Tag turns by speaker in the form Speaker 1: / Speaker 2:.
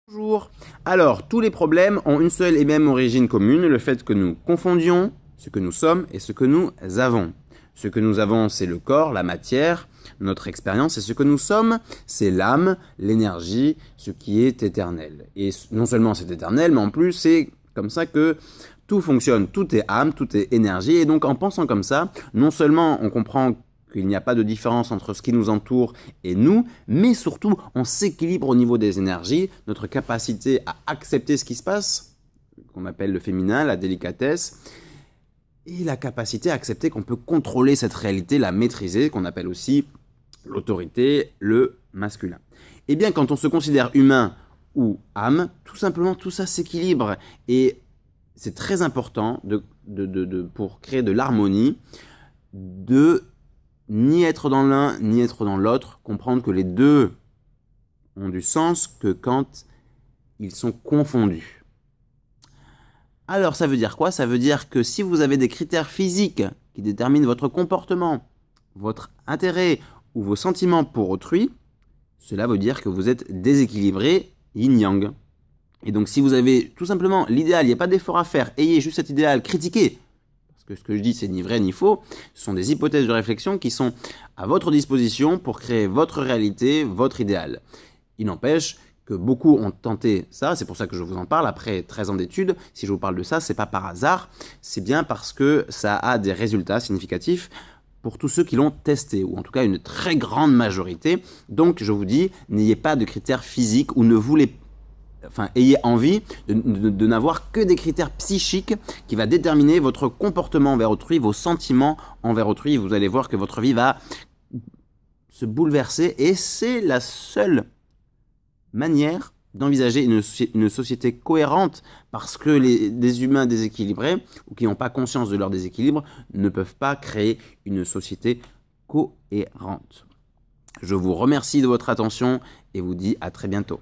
Speaker 1: Bonjour. Alors, tous les problèmes ont une seule et même origine commune, le fait que nous confondions ce que nous sommes et ce que nous avons. Ce que nous avons, c'est le corps, la matière, notre expérience, et ce que nous sommes, c'est l'âme, l'énergie, ce qui est éternel. Et non seulement c'est éternel, mais en plus c'est comme ça que tout fonctionne, tout est âme, tout est énergie, et donc en pensant comme ça, non seulement on comprend qu'il n'y a pas de différence entre ce qui nous entoure et nous, mais surtout on s'équilibre au niveau des énergies, notre capacité à accepter ce qui se passe, qu'on appelle le féminin, la délicatesse, et la capacité à accepter qu'on peut contrôler cette réalité, la maîtriser, qu'on appelle aussi l'autorité, le masculin. Et bien quand on se considère humain ou âme, tout simplement tout ça s'équilibre, et c'est très important pour créer de l'harmonie, de ni être dans l'un, ni être dans l'autre, comprendre que les deux ont du sens que quand ils sont confondus. Alors ça veut dire quoi? Ça veut dire que si vous avez des critères physiques qui déterminent votre comportement, votre intérêt ou vos sentiments pour autrui, cela veut dire que vous êtes déséquilibré yin-yang. Et donc si vous avez tout simplement l'idéal, il n'y a pas d'effort à faire, ayez juste cet idéal, critiquez. Que ce que je dis, c'est ni vrai ni faux. Ce sont des hypothèses de réflexion qui sont à votre disposition pour créer votre réalité, votre idéal. Il n'empêche que beaucoup ont tenté ça, c'est pour ça que je vous en parle après 13 ans d'études. Si je vous parle de ça, c'est pas par hasard, c'est bien parce que ça a des résultats significatifs pour tous ceux qui l'ont testé, ou en tout cas une très grande majorité. Donc je vous dis, n'ayez pas de critères physiques ou ne voulez pas. Ayez envie de n'avoir que des critères psychiques qui va déterminer votre comportement envers autrui, vos sentiments envers autrui. Vous allez voir que votre vie va se bouleverser et c'est la seule manière d'envisager une société cohérente parce que des humains déséquilibrés ou qui n'ont pas conscience de leur déséquilibre ne peuvent pas créer une société cohérente. Je vous remercie de votre attention et vous dis à très bientôt.